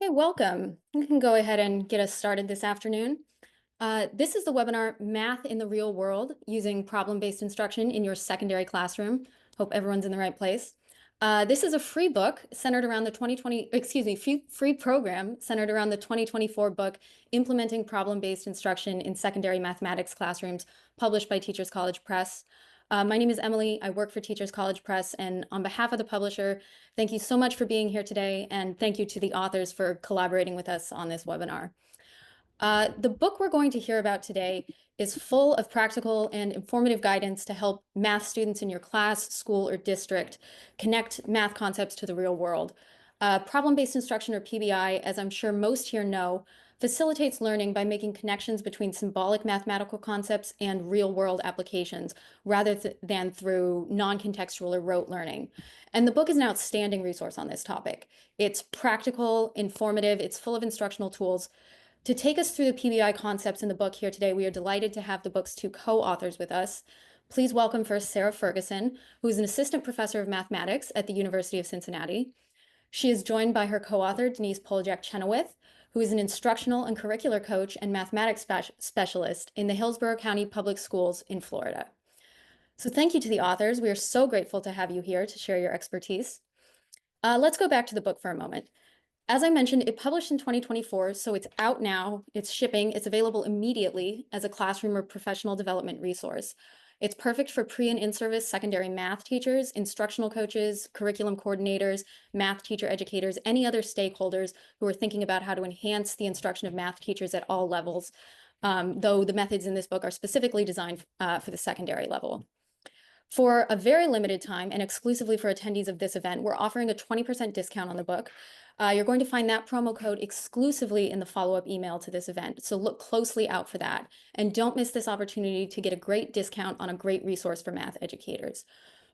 Hey, welcome. We can go ahead and get us started this afternoon. This is the webinar, Math in the Real World, using problem-based instruction in your secondary classroom. Hope everyone's in the right place. This is a free book centered around the 2020, excuse me, free program centered around the 2024 book, Implementing Problem-Based Instruction in Secondary Mathematics Classrooms, published by Teachers College Press. My name is Emily. I work for Teachers College Press, and on behalf of the publisher, thank you so much for being here today, and thank you to the authors for collaborating with us on this webinar. The book we're going to hear about today is full of practical and informative guidance to help math students in your class, school, or district connect math concepts to the real world. Problem-based instruction, or PBI, as I'm sure most here know, facilitates learning by making connections between symbolic mathematical concepts and real-world applications, rather than through non-contextual or rote learning. And the book is an outstanding resource on this topic. It's practical, informative, it's full of instructional tools. To take us through the PBI concepts in the book here today, we are delighted to have the book's two co-authors with us. Please welcome first Sarah Ferguson, who is an assistant professor of mathematics at the University of Cincinnati. She is joined by her co-author, Denise Polojac-Chenoweth, who is an instructional and curricular coach and mathematics specialist in the Hillsborough County Public Schools in Florida. So thank you to the authors. We are so grateful to have you here to share your expertise. Let's go back to the book for a moment. As I mentioned, it published in 2024, so it's out now, it's shipping, it's available immediately as a classroom or professional development resource. It's perfect for pre and in-service secondary math teachers, instructional coaches, curriculum coordinators, math teacher educators, any other stakeholders who are thinking about how to enhance the instruction of math teachers at all levels, though the methods in this book are specifically designed for the secondary level. For a very limited time and exclusively for attendees of this event, we're offering a 20% discount on the book. You're going to find that promo code exclusively in the follow-up email to this event, so look closely out for that. And don't miss this opportunity to get a great discount on a great resource for math educators.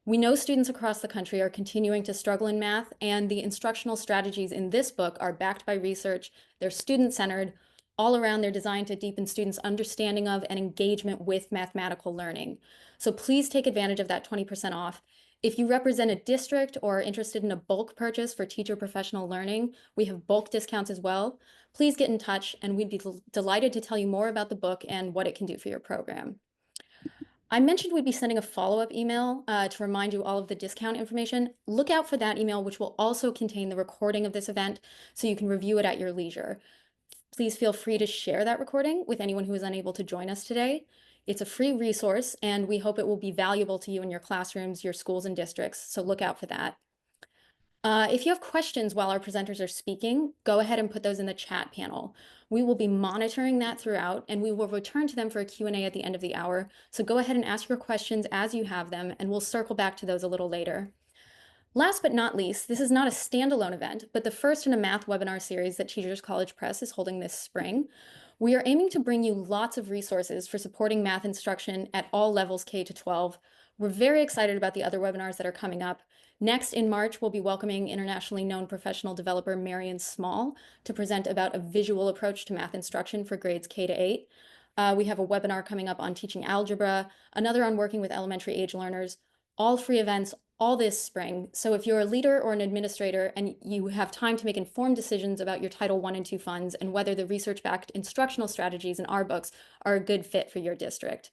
We know students across the country are continuing to struggle in math, and the instructional strategies in this book are backed by research, they're student-centered, all around they're designed to deepen students' understanding of and engagement with mathematical learning. So please take advantage of that 20% off. If you represent a district or are interested in a bulk purchase for teacher professional learning, we have bulk discounts as well. Please get in touch, and we'd be delighted to tell you more about the book and what it can do for your program. I mentioned we'd be sending a follow-up email to remind you all of the discount information. Look out for that email, which will also contain the recording of this event, so you can review it at your leisure. Please feel free to share that recording with anyone who is unable to join us today. It's a free resource, and we hope it will be valuable to you in your classrooms, your schools, and districts, so look out for that. If you have questions while our presenters are speaking, go ahead and put those in the chat panel. We will be monitoring that throughout, and we will return to them for a Q&A at the end of the hour, so go ahead and ask your questions as you have them, and we'll circle back to those a little later. Last but not least, this is not a standalone event, but the first in a math webinar series that Teachers College Press is holding this spring. We are aiming to bring you lots of resources for supporting math instruction at all levels K to 12. We're very excited about the other webinars that are coming up. Next, in March, we'll be welcoming internationally known professional developer Marion Small to present about a visual approach to math instruction for grades K to 8. We have a webinar coming up on teaching algebra, another on working with elementary age learners, all free events, all this spring. So if you're a leader or an administrator and you have time to make informed decisions about your Title I and II funds and whether the research-backed instructional strategies in our books are a good fit for your district.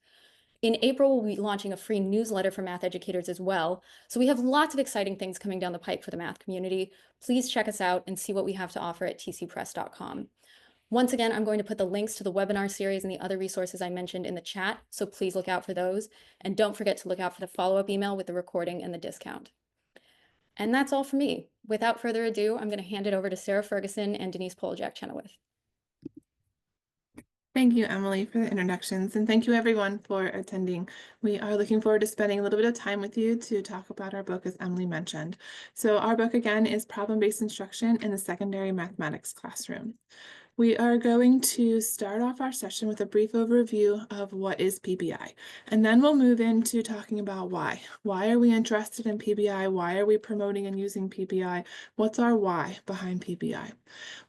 In April, we'll be launching a free newsletter for math educators as well. So we have lots of exciting things coming down the pipe for the math community. Please check us out and see what we have to offer at tcpress.com. Once again, I'm going to put the links to the webinar series and the other resources I mentioned in the chat, so please look out for those. And don't forget to look out for the follow-up email with the recording and the discount. And that's all for me. Without further ado, I'm going to hand it over to Sarah Ferguson and Denise Polojac-Chenoweth. Thank you, Emily, for the introductions, and thank you everyone for attending. We are looking forward to spending a little bit of time with you to talk about our book, as Emily mentioned. So our book, again, is Problem-Based Instruction in the Secondary Mathematics Classroom. We are going to start off our session with a brief overview of what is PBI, and then we'll move into talking about why. Why are we interested in PBI? Why are we promoting and using PBI? What's our why behind PBI?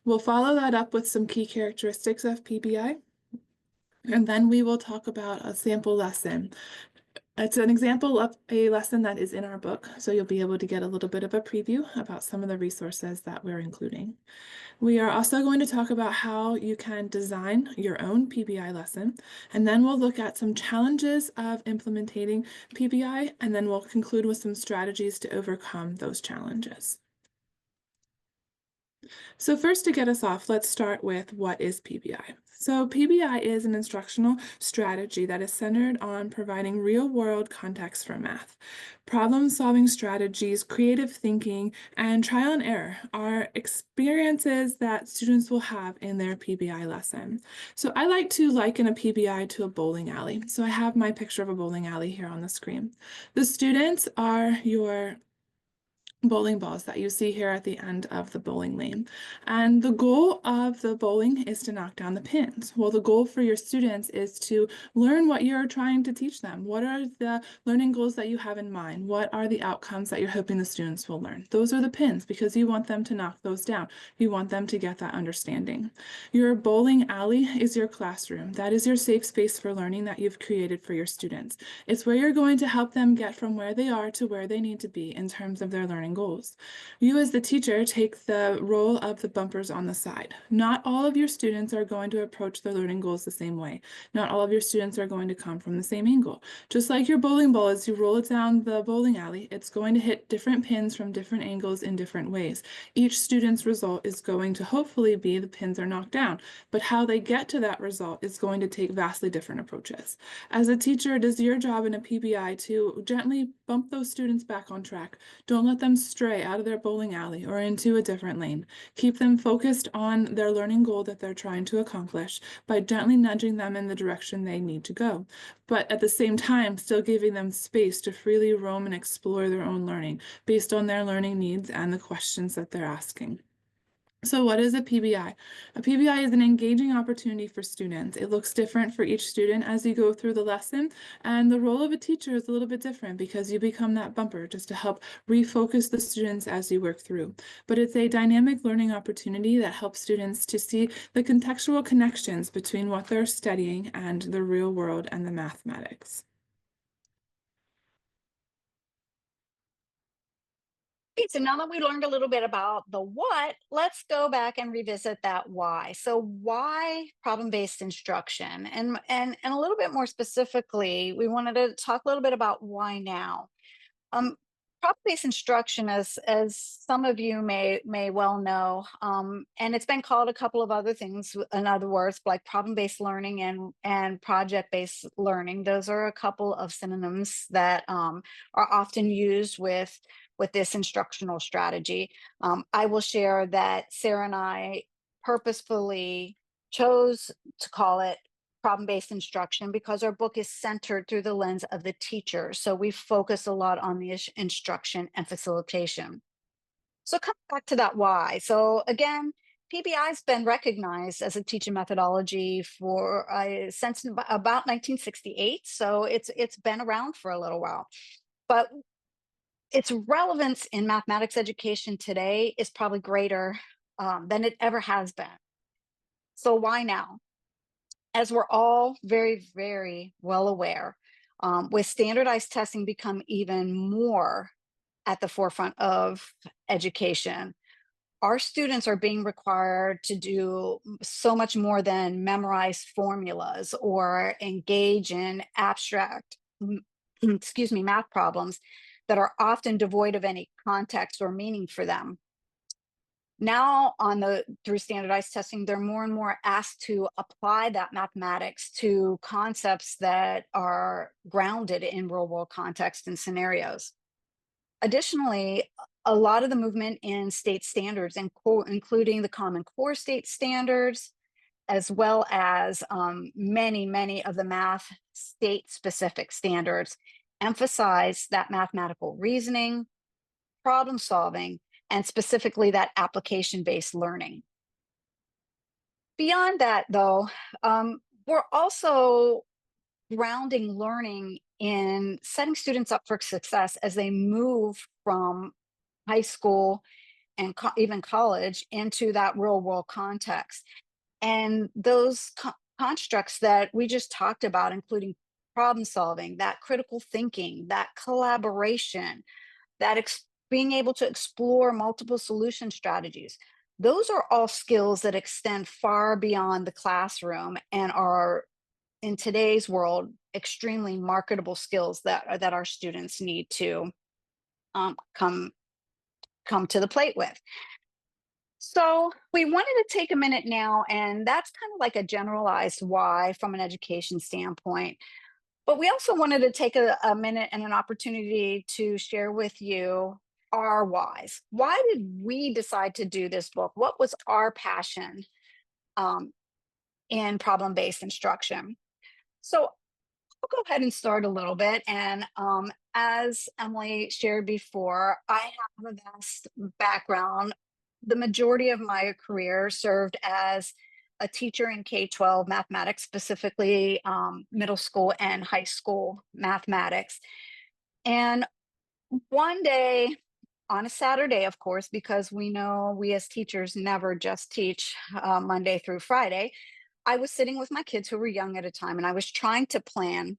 We'll follow that up with some key characteristics of PBI, and then we will talk about a sample lesson It's an example of a lesson that is in our book, so you'll be able to get a little bit of a preview about some of the resources that we're including. We are also going to talk about how you can design your own PBI lesson, and then we'll look at some challenges of implementing PBI, and then we'll conclude with some strategies to overcome those challenges. So first, to get us off, let's start with what is PBI. So PBI is an instructional strategy that is centered on providing real-world context for math. Problem-solving strategies, creative thinking, and trial and error are experiences that students will have in their PBI lesson. So I like to liken a PBI to a bowling alley. So I have my picture of a bowling alley here on the screen. The students are your bowling balls that you see here at the end of the bowling lane. And the goal of the bowling is to knock down the pins. Well, the goal for your students is to learn what you're trying to teach them. What are the learning goals that you have in mind? What are the outcomes that you're hoping the students will learn? Those are the pins because you want them to knock those down. You want them to get that understanding. Your bowling alley is your classroom. That is your safe space for learning that you've created for your students. It's where you're going to help them get from where they are to where they need to be in terms of their learning goals. You as the teacher take the role of the bumpers on the side. Not all of your students are going to approach their learning goals the same way. Not all of your students are going to come from the same angle. Just like your bowling ball, as you roll it down the bowling alley, it's going to hit different pins from different angles in different ways. Each student's result is going to hopefully be the pins are knocked down, but how they get to that result is going to take vastly different approaches. As a teacher, it is your job in a PBI to gently bump those students back on track. Don't let them stray out of their bowling alley or into a different lane. Keep them focused on their learning goal that they're trying to accomplish by gently nudging them in the direction they need to go, but at the same time, still giving them space to freely roam and explore their own learning based on their learning needs and the questions that they're asking. So what is a PBI? A PBI is an engaging opportunity for students. It looks different for each student as you go through the lesson, and the role of a teacher is a little bit different because you become that bumper just to help refocus the students as you work through. But it's a dynamic learning opportunity that helps students to see the contextual connections between what they're studying and the real world and the mathematics. Okay, so now that we learned a little bit about the what, let's go back and revisit that why. So why problem-based instruction? And a little bit more specifically, we wanted to talk a little bit about why now. Um, Problem-based instruction, as some of you may well know, and it's been called a couple of other things. In other words, like problem-based learning and project-based learning. Those are a couple of synonyms that are often used with this instructional strategy. I will share that Sarah and I purposefully chose to call it problem-based instruction because our book is centered through the lens of the teacher. So we focus a lot on the instruction and facilitation. So come back to that why. So again, PBI has been recognized as a teaching methodology for since about 1968. So it's been around for a little while. But its relevance in mathematics education today is probably greater than it ever has been. So why now? As we're all very, very well aware, with standardized testing become even more at the forefront of education, our students are being required to do so much more than memorize formulas or engage in abstract, excuse me, math problems that are often devoid of any context or meaning for them. Now through standardized testing, they're more and more asked to apply that mathematics to concepts that are grounded in real world context and scenarios. Additionally, a lot of the movement in state standards, including the Common Core state standards, as well as many of the math state specific standards, emphasize that mathematical reasoning, problem solving, and specifically that application-based learning. Beyond that, though, we're also grounding learning in setting students up for success as they move from high school and even college into that real world context. And those constructs that we just talked about, including problem solving, that critical thinking, that collaboration, that being able to explore multiple solution strategies. Those are all skills that extend far beyond the classroom and are, in today's world, extremely marketable skills that our students need to come to the plate with. So we wanted to take a minute now, and that's kind of like a generalized why from an education standpoint. But we also wanted to take a minute and an opportunity to share with you our whys. Why did we decide to do this book? What was our passion um, in problem-based instruction? So I'll go ahead and start a little bit. And as Emily shared before, I have a vast background. The majority of my career served as a teacher in K-12 mathematics, specifically middle school and high school mathematics. And one day, on a Saturday, of course, because we know we as teachers never just teach Monday through Friday, I was sitting with my kids who were young at a time, and I was trying to plan,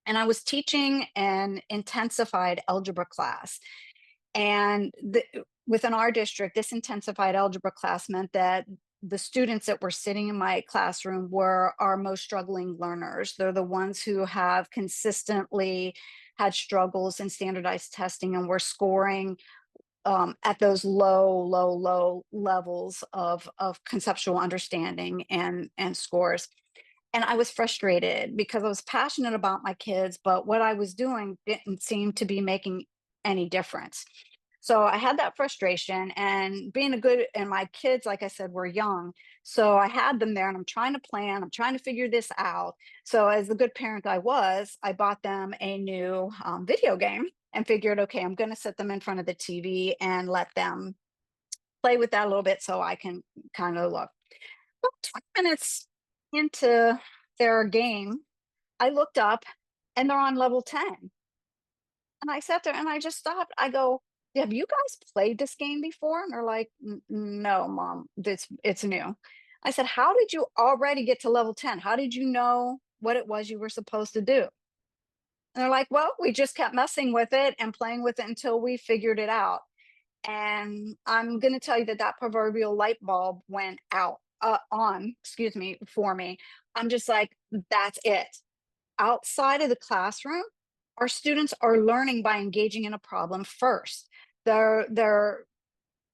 and I was teaching an intensified algebra class. And within our district, this intensified algebra class meant that the students that were sitting in my classroom were our most struggling learners. They're the ones who have consistently had struggles in standardized testing and were scoring at those low levels of conceptual understanding and scores. And I was frustrated because I was passionate about my kids, but what I was doing didn't seem to be making any difference. So I had that frustration, and being a good, and my kids, like I said, were young. So I had them there and I'm trying to plan, I'm trying to figure this out. So as the good parent I was, I bought them a new video game and figured, okay, I'm going to set them in front of the TV and let them play with that a little bit so I can kind of look. About 20 minutes into their game, I looked up and they're on level 10. And I sat there and I just stopped. I go, have you guys played this game before? And they're like, No, mom, it's new. I said, how did you already get to level 10? How did you know what it was you were supposed to do? And they're like, well, we just kept messing with it and playing with it until we figured it out. And I'm going to tell you that that proverbial light bulb went out on, excuse me, for me. I'm just like, that's it. Outside of the classroom, our students are learning by engaging in a problem first. They're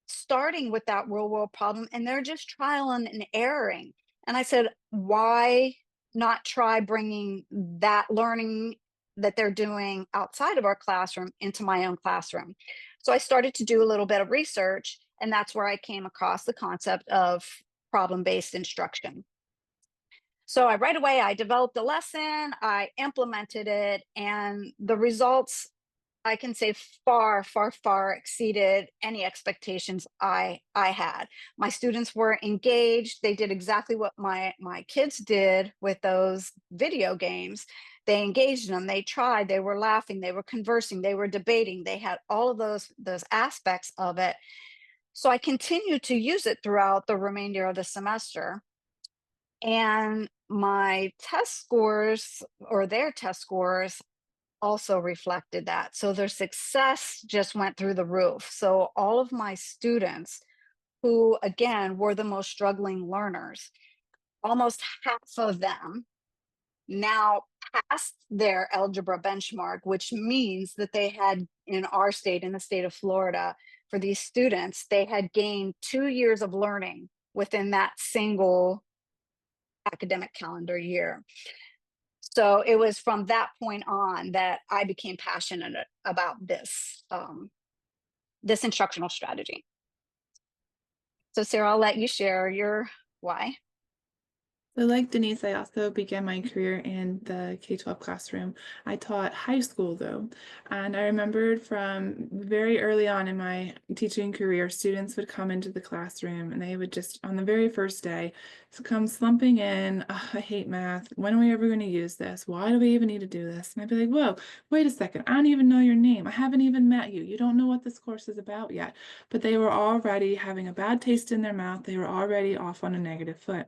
starting with that real world problem and they're just trialing and erroring. And I said, why not try bringing that learning that they're doing outside of our classroom into my own classroom? So I started to do a little bit of research, and that's where I came across the concept of problem-based instruction. So right away, I developed a lesson, I implemented it, and the results, I can say, far exceeded any expectations I had. My students were engaged. They did exactly what my kids did with those video games. They engaged in them. They tried. They were laughing. They were conversing. They were debating. They had all of those aspects of it. So I continued to use it throughout the remainder of the semester. And my test scores, or their test scores, also reflected that. So their success just went through the roof. So all of my students, who again were the most struggling learners, almost half of them now passed their algebra benchmark, which means that they had, in our state, in the state of Florida, for these students, they had gained 2 years of learning within that single academic calendar year. So it was from that point on that I became passionate about this instructional strategy. So Sarah, I'll let you share your why. So like Denise, I also began my career in the K-12 classroom. I taught high school though, and I remembered from very early on in my teaching career, students would come into the classroom and they would just, on the very first day, come slumping in, "Oh, I hate math. When are we ever going to use this? Why do we even need to do this?" And I'd be like, whoa, wait a second. I don't even know your name. I haven't even met you. You don't know what this course is about yet. But they were already having a bad taste in their mouth. They were already off on a negative foot.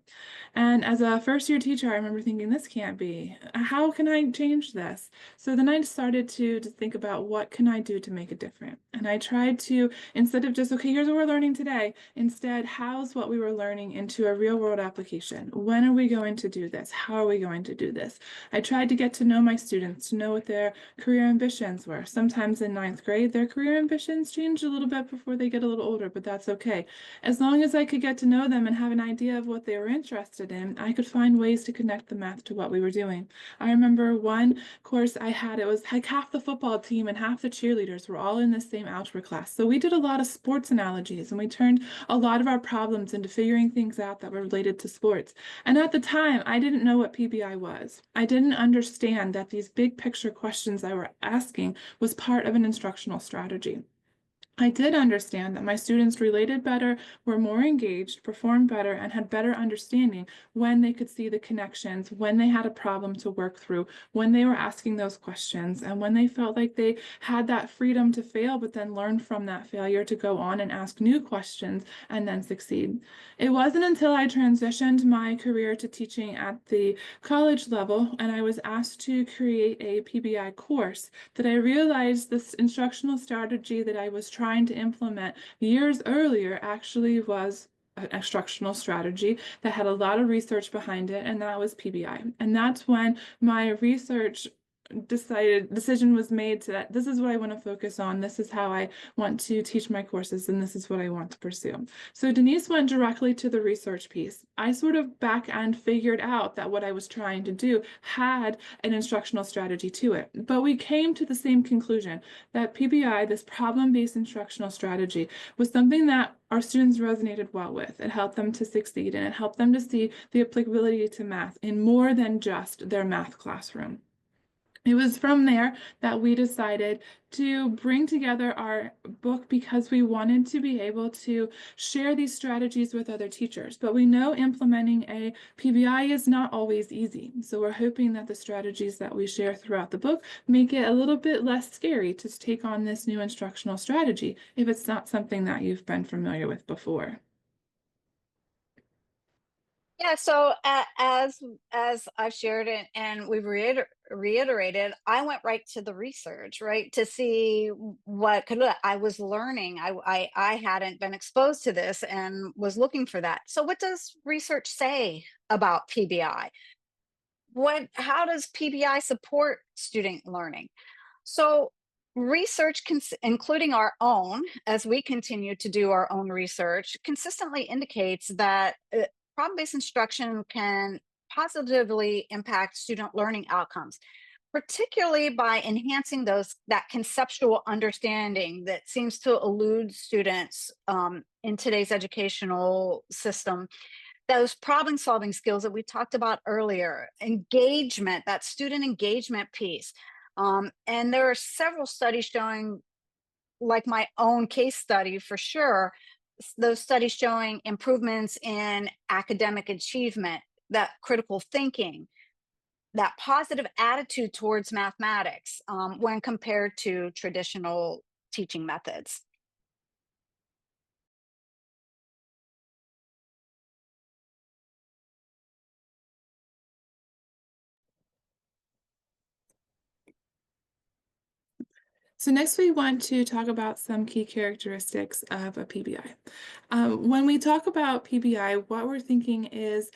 And as as a first-year teacher, I remember thinking, this can't be. How can I change this? So then I started to think about what can I do to make it different. And I tried to, instead of just, okay, here's what we're learning today, instead, house what we were learning into a real-world application. When are we going to do this? How are we going to do this? I tried to get to know my students, to know what their career ambitions were. Sometimes in ninth grade, their career ambitions change a little bit before they get a little older, but that's okay. As long as I could get to know them and have an idea of what they were interested in, I could find ways to connect the math to what we were doing. I remember one course I had, it was like half the football team and half the cheerleaders were all in the same algebra class. So we did a lot of sports analogies and we turned a lot of our problems into figuring things out that were related to sports. And at the time, I didn't know what PBI was. I didn't understand that these big picture questions I were asking was part of an instructional strategy. I did understand that my students related better, were more engaged, performed better, and had better understanding when they could see the connections, when they had a problem to work through, when they were asking those questions, and when they felt like they had that freedom to fail, but then learn from that failure to go on and ask new questions and then succeed. It wasn't until I transitioned my career to teaching at the college level and I was asked to create a PBI course that I realized this instructional strategy that I was trying to implement years earlier actually was an instructional strategy that had a lot of research behind it, and that was PBI. And that's when my research decision was made to that this is what I want to focus on, this is how I want to teach my courses, and this is what I want to pursue. So Denise went directly to the research piece. I sort of back end figured out that what I was trying to do had an instructional strategy to it, but we came to the same conclusion that PBI, this problem-based instructional strategy, was something that our students resonated well with. It helped them to succeed and it helped them to see the applicability to math in more than just their math classroom. It was from there that we decided to bring together our book because we wanted to be able to share these strategies with other teachers. But we know implementing a PBI is not always easy. So we're hoping that the strategies that we share throughout the book make it a little bit less scary to take on this new instructional strategy if it's not something that you've been familiar with before. Yeah, so as I've shared it and we've reiterated, I went right to the research, right, to see what could I was learning. I hadn't been exposed to this and was looking for that. So what does research say about PBI? How does PBI support student learning? So research, including our own, as we continue to do our own research, consistently indicates that problem-based instruction can positively impact student learning outcomes, particularly by enhancing that conceptual understanding that seems to elude students in today's educational system. Those problem-solving skills that we talked about earlier, engagement, that student engagement piece. And there are several studies showing, like my own case study for sure, those studies showing improvements in academic achievement, that critical thinking, that positive attitude towards mathematics when compared to traditional teaching methods. So next we want to talk about some key characteristics of a PBI. When we talk about PBI, what we're thinking is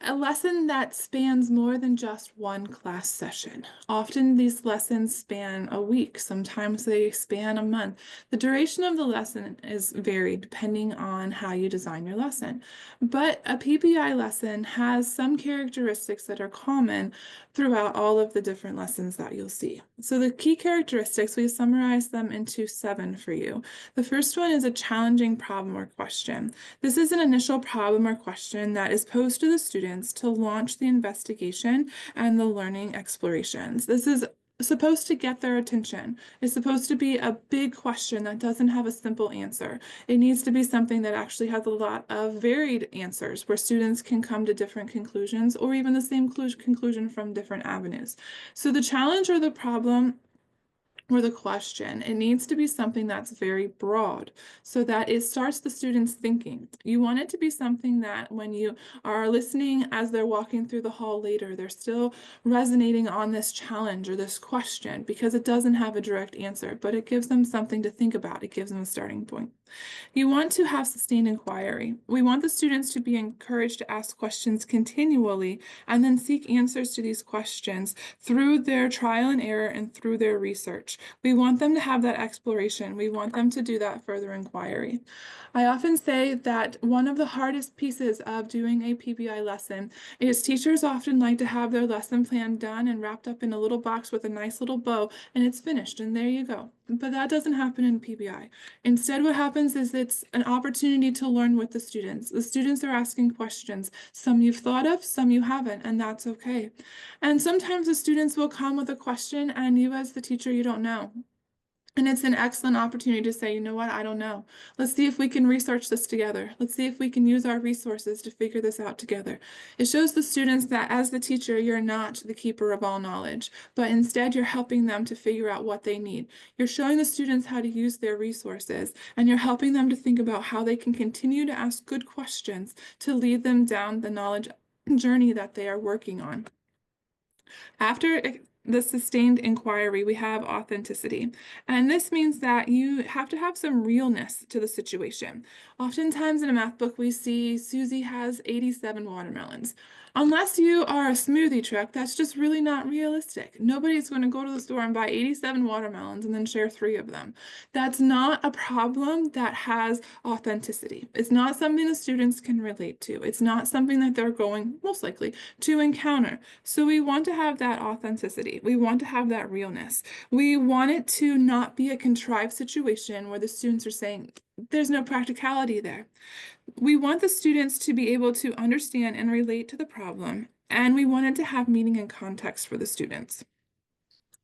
a lesson that spans more than just one class session. Often these lessons span a week, sometimes they span a month. The duration of the lesson is varied depending on how you design your lesson. But a PBI lesson has some characteristics that are common throughout all of the different lessons that you'll see. So the key characteristics, we summarize them into 7 for you. The first one is a challenging problem or question. This is an initial problem or question that is posed to the students to launch the investigation and the learning explorations. This is supposed to get their attention. It's supposed to be a big question that doesn't have a simple answer. It needs to be something that actually has a lot of varied answers where students can come to different conclusions or even the same conclusion from different avenues. So the challenge or the problem or the question. It needs to be something that's very broad so that it starts the students thinking. You want it to be something that when you are listening as they're walking through the hall later, they're still resonating on this challenge or this question because it doesn't have a direct answer, but it gives them something to think about. It gives them a starting point. You want to have sustained inquiry. We want the students to be encouraged to ask questions continually and then seek answers to these questions through their trial and error and through their research. We want them to have that exploration. We want them to do that further inquiry. I often say that one of the hardest pieces of doing a PBI lesson is teachers often like to have their lesson plan done and wrapped up in a little box with a nice little bow, and it's finished, and there you go. But that doesn't happen in PBI. Instead, what happens is it's an opportunity to learn with the students. The students are asking questions. Some you've thought of, some you haven't, and that's okay. And sometimes the students will come with a question and you as the teacher, you don't know. And it's an excellent opportunity to say, you know what, I don't know. Let's see if we can research this together. Let's see if we can use our resources to figure this out together. It shows the students that as the teacher, you're not the keeper of all knowledge, but instead you're helping them to figure out what they need. You're showing the students how to use their resources, and you're helping them to think about how they can continue to ask good questions to lead them down the knowledge journey that they are working on. After the sustained inquiry, we have authenticity. And this means that you have to have some realness to the situation. Oftentimes in a math book, we see Susie has 87 watermelons. Unless you are a smoothie truck, that's just really not realistic. Nobody's going to go to the store and buy 87 watermelons and then share 3 of them. That's not a problem that has authenticity. It's not something the students can relate to. It's not something that they're going, most likely, to encounter. So we want to have that authenticity. We want to have that realness. We want it to not be a contrived situation where the students are saying, there's no practicality there. We want the students to be able to understand and relate to the problem, and we want it to have meaning and context for the students.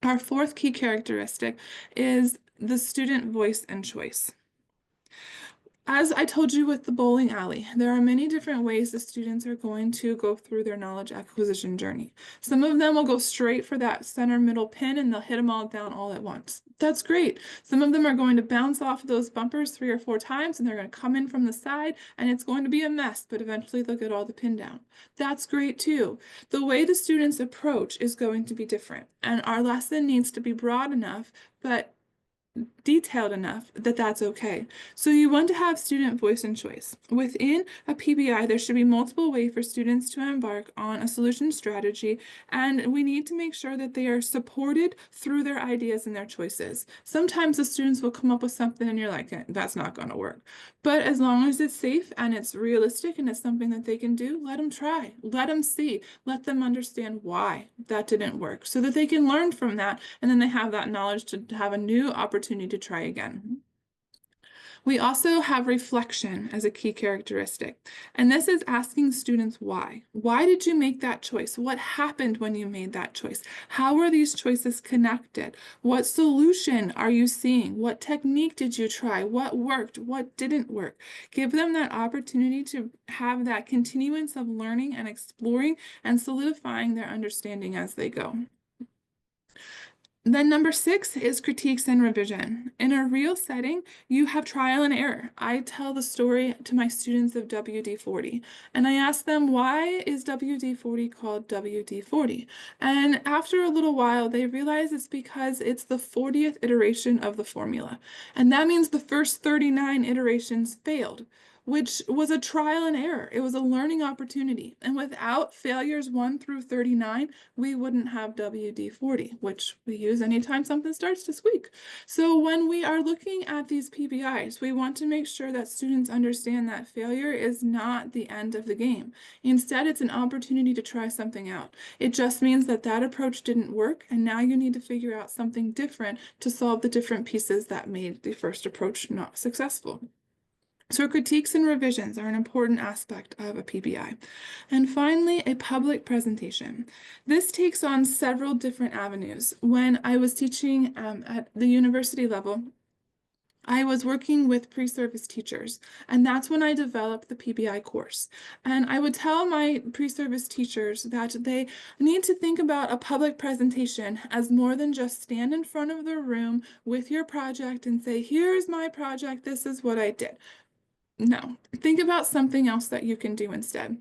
Our 4th key characteristic is the student voice and choice. As I told you with the bowling alley, there are many different ways the students are going to go through their knowledge acquisition journey. Some of them will go straight for that center middle pin and they'll hit them all down all at once. That's great. Some of them are going to bounce off of those bumpers 3 or 4 times and they're going to come in from the side and it's going to be a mess, but eventually they'll get all the pin down. That's great too. The way the students approach is going to be different, and our lesson needs to be broad enough, but detailed enough that that's okay. So you want to have student voice and choice. Within a PBI, there should be multiple ways for students to embark on a solution strategy, and we need to make sure that they are supported through their ideas and their choices. Sometimes the students will come up with something and you're like, that's not going to work. But as long as it's safe and it's realistic and it's something that they can do, let them try, let them see, let them understand why that didn't work so that they can learn from that, and then they have that knowledge to have a new opportunity to try again. We also have reflection as a key characteristic, and this is asking students why. Why did you make that choice? What happened when you made that choice? How are these choices connected? What solution are you seeing? What technique did you try? What worked? What didn't work? Give them that opportunity to have that continuance of learning and exploring and solidifying their understanding as they go. Then number 6 is critiques and revision. In a real setting, you have trial and error. I tell the story to my students of WD-40, and I ask them, why is WD-40 called WD-40? And after a little while, they realize it's because it's the 40th iteration of the formula. And that means the first 39 iterations failed, which was a trial and error. It was a learning opportunity. And without failures 1 through 39, we wouldn't have WD-40, which we use anytime something starts to squeak. So when we are looking at these PBIs, we want to make sure that students understand that failure is not the end of the game. Instead, it's an opportunity to try something out. It just means that that approach didn't work, and now you need to figure out something different to solve the different pieces that made the first approach not successful. So critiques and revisions are an important aspect of a PBI. And finally, a public presentation. This takes on several different avenues. When I was teaching at the university level, I was working with pre-service teachers, and that's when I developed the PBI course. And I would tell my pre-service teachers that they need to think about a public presentation as more than just stand in front of the room with your project and say, here's my project, this is what I did. No, think about something else that you can do instead.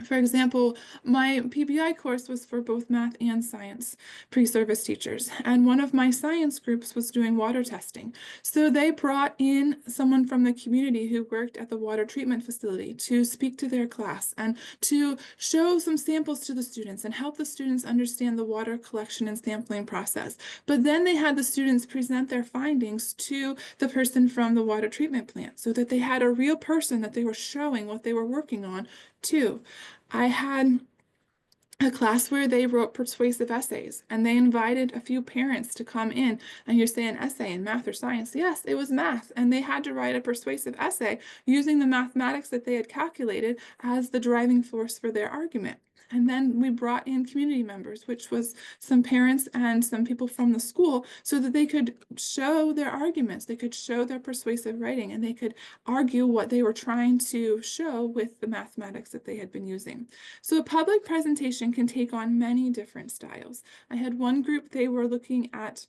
For example, my PBI course was for both math and science pre-service teachers, and one of my science groups was doing water testing. So they brought in someone from the community who worked at the water treatment facility to speak to their class and to show some samples to the students and help the students understand the water collection and sampling process. But then they had the students present their findings to the person from the water treatment plant so that they had a real person that they were showing what they were working on to. I had a class where they wrote persuasive essays and they invited a few parents to come in, and you say an essay in math or science. Yes, it was math, and they had to write a persuasive essay using the mathematics that they had calculated as the driving force for their argument. And then we brought in community members, which was some parents and some people from the school, so that they could show their arguments, they could show their persuasive writing, and they could argue what they were trying to show with the mathematics that they had been using. So a public presentation can take on many different styles. I had one group, they were looking at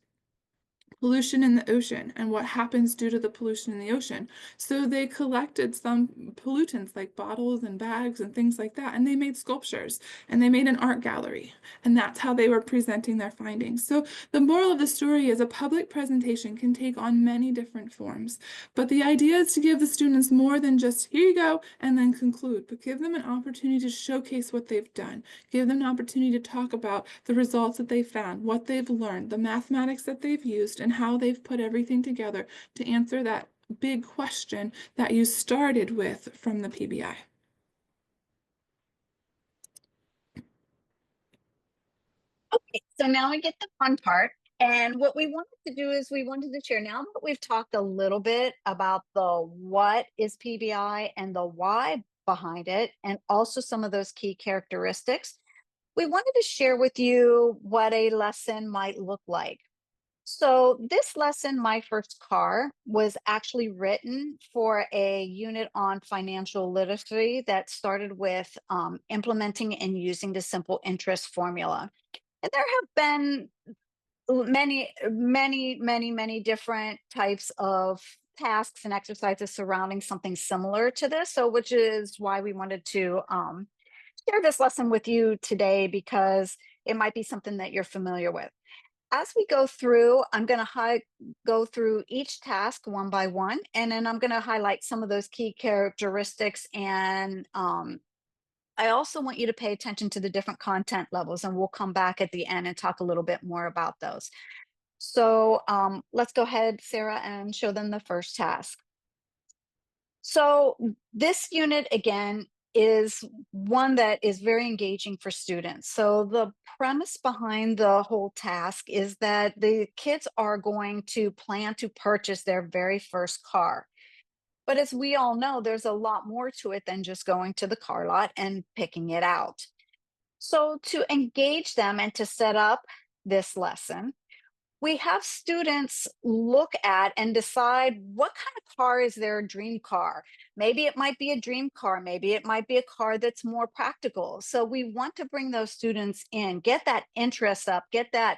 pollution in the ocean and what happens due to the pollution in the ocean. So they collected some pollutants like bottles and bags and things like that, and they made sculptures and they made an art gallery. And that's how they were presenting their findings. So the moral of the story is a public presentation can take on many different forms. But the idea is to give the students more than just, here you go, and then conclude, but give them an opportunity to showcase what they've done. Give them an opportunity to talk about the results that they found, what they've learned, the mathematics that they've used, and how they've put everything together to answer that big question that you started with from the PBI. Okay, so now we get the fun part. And what we wanted to do is we wanted to share, now that we've talked a little bit about the what is PBI and the why behind it, and also some of those key characteristics, we wanted to share with you what a lesson might look like. So this lesson, My First Car, was actually written for a unit on financial literacy that started with implementing and using the simple interest formula. And there have been many different types of tasks and exercises surrounding something similar to this. So, which is why we wanted to share this lesson with you today, because it might be something that you're familiar with. As we go through, I'm going to go through each task one by one, and then I'm going to highlight some of those key characteristics. And I also want you to pay attention to the different content levels, and we'll come back at the end and talk a little bit more about those. So let's go ahead, Sarah, and show them the first task. So this unit, again, is one that is very engaging for students. So the premise behind the whole task is that the kids are going to plan to purchase their very first car. But as we all know, there's a lot more to it than just going to the car lot and picking it out. So to engage them and to set up this lesson, we have students look at and decide what kind of car is their dream car. Maybe it might be a dream car, maybe it might be a car that's more practical. So we want to bring those students in, get that interest up, get that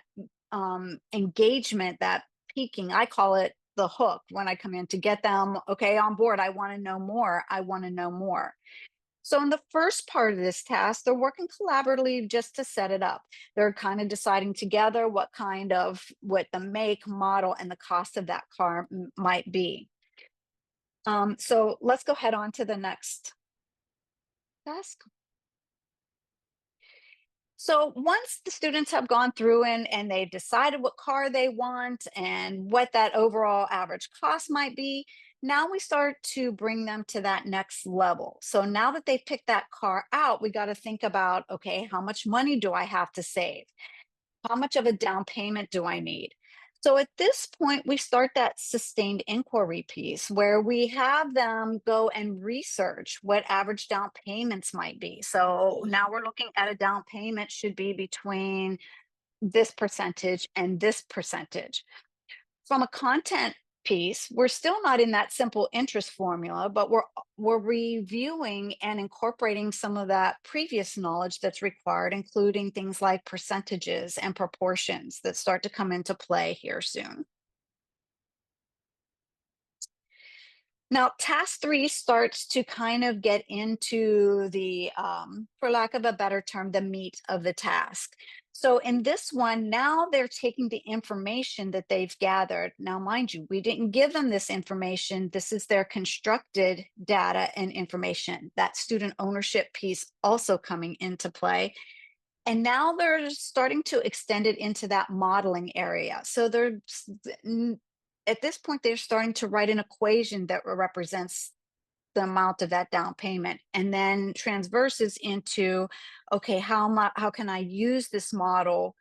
engagement, that peaking. I call it the hook when I come in, to get them, okay, on board. I want to know more. I want to know more. So in the first part of this task, they're working collaboratively just to set it up. They're kind of deciding together what the make, model, and the cost of that car might be. So let's go ahead on to the next task. So once the students have gone through and they've decided what car they want and what that overall average cost might be, now we start to bring them to that next level. So now that they've picked that car out, we got to think about, okay, how much money do I have to save? How much of a down payment do I need? So at this point, we start that sustained inquiry piece where we have them go and research what average down payments might be. So now we're looking at a down payment should be between this percentage and this percentage. From a content piece, we're still not in that simple interest formula, but we're reviewing and incorporating some of that previous knowledge that's required, including things like percentages and proportions that start to come into play here soon. Now, task 3 starts to kind of get into the, for lack of a better term, the meat of the task. So in this one, now they're taking the information that they've gathered. Now, mind you, we didn't give them this information. This is their constructed data and information. That student ownership piece also coming into play. And now they're starting to extend it into that modeling area. So at this point, they're starting to write an equation that represents the amount of that down payment, and then transverses into, okay, how can I use this model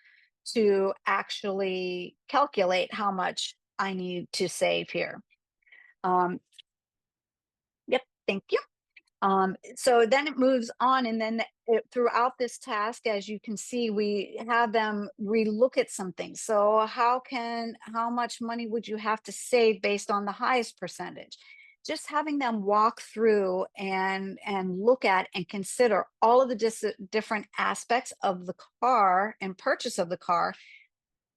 to actually calculate how much I need to save here? Um, yep, thank you. So then it moves on, and then throughout this task, as you can see, we have them relook at something. So how much money would you have to save based on the highest percentage? Just having them walk through and look at and consider all of the different aspects of the car and purchase of the car,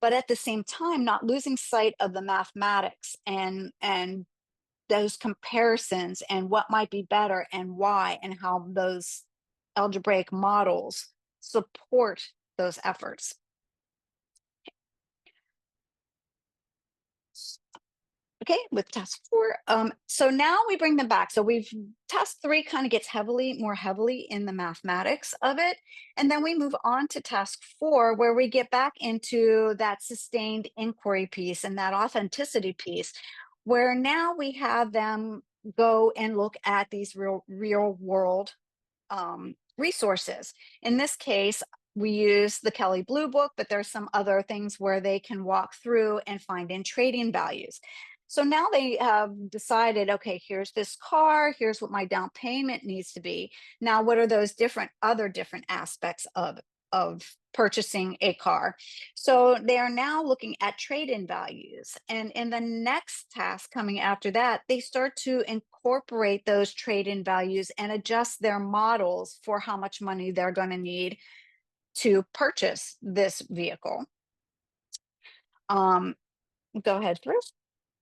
but at the same time not losing sight of the mathematics and those comparisons and what might be better and why, and how those algebraic models support those efforts. Okay, with task 4. So now we bring them back. So task 3 kind of gets more heavily in the mathematics of it. And then we move on to task 4, where we get back into that sustained inquiry piece and that authenticity piece, where now we have them go and look at these real world resources. In this case, we use the Kelley Blue Book, but there's some other things where they can walk through and find in trading values. So now they have decided, okay, here's this car, here's what my down payment needs to be. Now, what are those other different aspects of purchasing a car? So they are now looking at trade-in values. And in the next task coming after that, they start to incorporate those trade-in values and adjust their models for how much money they're going to need to purchase this vehicle. Go ahead, Bruce.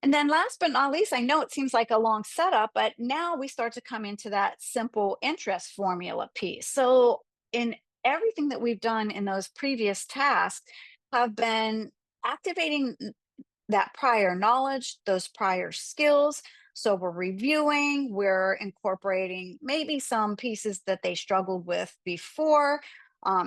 And then last but not least, I know it seems like a long setup, but now we start to come into that simple interest formula piece. So in everything that we've done in those previous tasks have been activating that prior knowledge, those prior skills. So we're reviewing, we're incorporating maybe some pieces that they struggled with before,